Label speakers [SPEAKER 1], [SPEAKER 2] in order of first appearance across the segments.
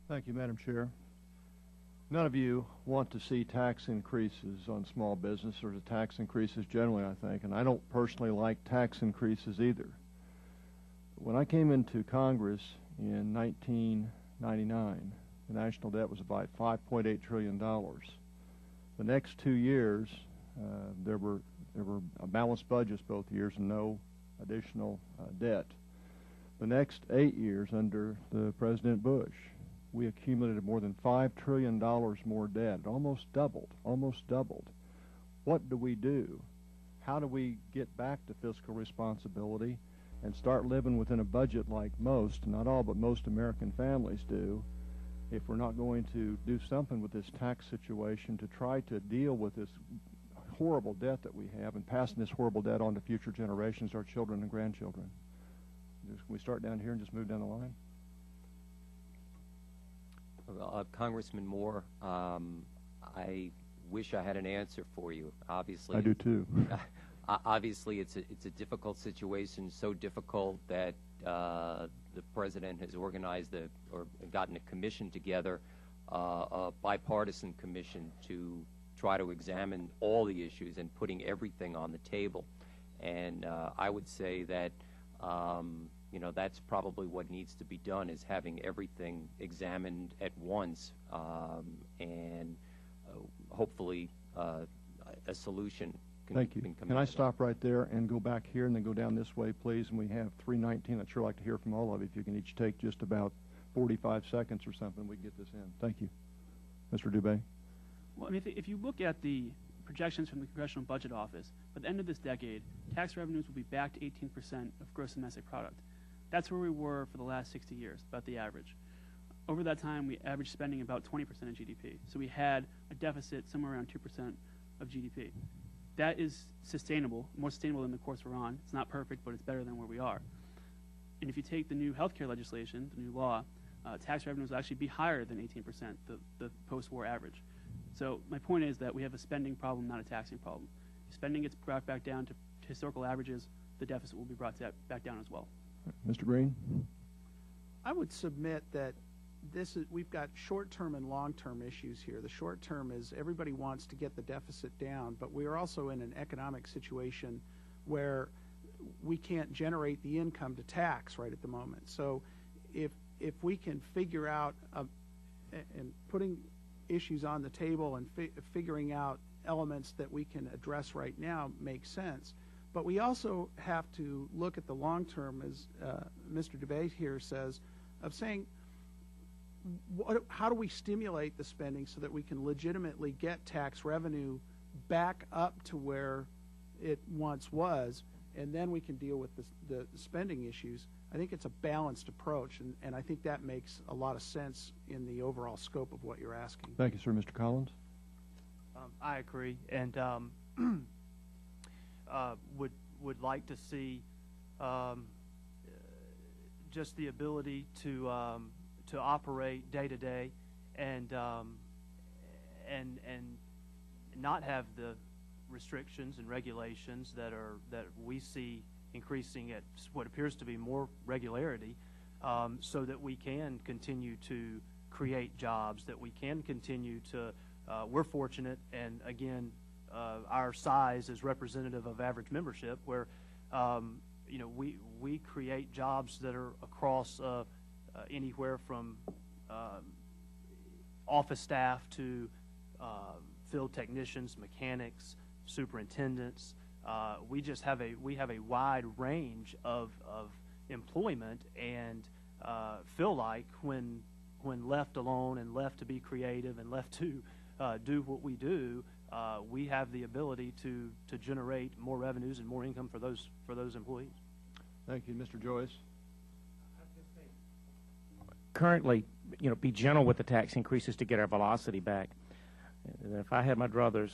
[SPEAKER 1] Thank you, Madam Chair. None of you want to see tax increases on small business or the tax increases generally, I think, and I don't personally like tax increases either. When I came into Congress in 1999, the national debt was about $5.8 trillion. The next 2 years, there were balanced budgets both years and no additional debt. The next 8 years under the President Bush, we accumulated more than $5 trillion more debt, almost doubled. What do? How do we get back to fiscal responsibility and start living within a budget like most, not all, but most American families do, if we're not going to do something with this tax situation to try to deal with this horrible debt that we have and passing this horrible debt on to future generations, our children and grandchildren? Can we start down here and just move down the line?
[SPEAKER 2] Congressman Moore, I wish I had an answer for you. Obviously,
[SPEAKER 1] I do too.
[SPEAKER 2] Obviously, it's a difficult situation, so difficult that the president has organized or gotten a commission together, a bipartisan commission to try to examine all the issues and putting everything on the table. And I would say that that's probably what needs to be done, is having everything examined at once, and hopefully a solution can
[SPEAKER 1] Thank you.
[SPEAKER 2] come
[SPEAKER 1] Can I
[SPEAKER 2] out of
[SPEAKER 1] stop right there and go back here and then go down this way, please? And we have 319. I'd sure like to hear from all of you. If you can each take just about 45 seconds or something, we can get this in. Thank you. Mr. Dubé.
[SPEAKER 3] Well, I mean, if you look at the projections from the Congressional Budget Office, by the end of this decade, tax revenues will be back to 18% of gross domestic product. That's where we were for the last 60 years, about the average. Over that time, we averaged spending about 20% of GDP. So we had a deficit somewhere around 2% of GDP. That is sustainable, more sustainable than the course we're on. It's not perfect, but it's better than where we are. And if you take the new healthcare legislation, the new law, tax revenues will actually be higher than 18%, the post-war average. So my point is that we have a spending problem, not a taxing problem. If spending gets brought back down to historical averages, the deficit will be brought back down as well.
[SPEAKER 1] Mr. Green?
[SPEAKER 4] I would submit that we've got short-term and long-term issues here. The short-term is everybody wants to get the deficit down, but we are also in an economic situation where we can't generate the income to tax right at the moment. So if we can figure out and putting issues on the table and figuring out elements that we can address right now makes sense. But we also have to look at the long term, as Mr. Dubé here says, of saying, how do we stimulate the spending so that we can legitimately get tax revenue back up to where it once was, and then we can deal with the spending issues. I think it's a balanced approach, and I think that makes a lot of sense in the overall scope of what you're asking.
[SPEAKER 1] Thank you, sir. Mr. Collins?
[SPEAKER 5] I agree, and would like to see just the ability to operate day to day and not have the restrictions and regulations that we see increasing at what appears to be more regularity, so that we can continue to create jobs, that we can continue to we're fortunate, and again, our size is representative of average membership, where we create jobs that are across anywhere from office staff to field technicians, mechanics, superintendents. We have a wide range of employment, and feel like when left alone and left to be creative and left to do what we do, we have the ability to generate more revenues and more income for those employees.
[SPEAKER 1] Thank you. Mr. Joyce?
[SPEAKER 6] Currently, be gentle with the tax increases to get our velocity back. And if I had my druthers,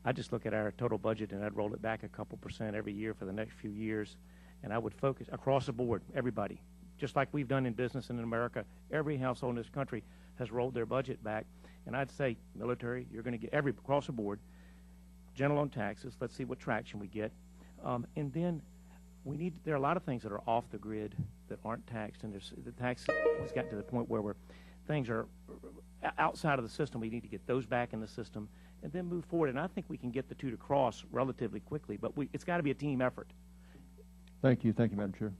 [SPEAKER 6] I'd just look at our total budget and I'd roll it back a couple % every year for the next few years, and I would focus across the board, everybody. Just like we've done in business and in America, every household in this country has rolled their budget back. And I'd say, military, you're going to get across the board, gentle on taxes. Let's see what traction we get. And then there are a lot of things that are off the grid that aren't taxed, and the tax has gotten to the point where things are outside of the system. We need to get those back in the system and then move forward. And I think we can get the two to cross relatively quickly, but it's got to be a team effort.
[SPEAKER 1] Thank you, Madam Chair.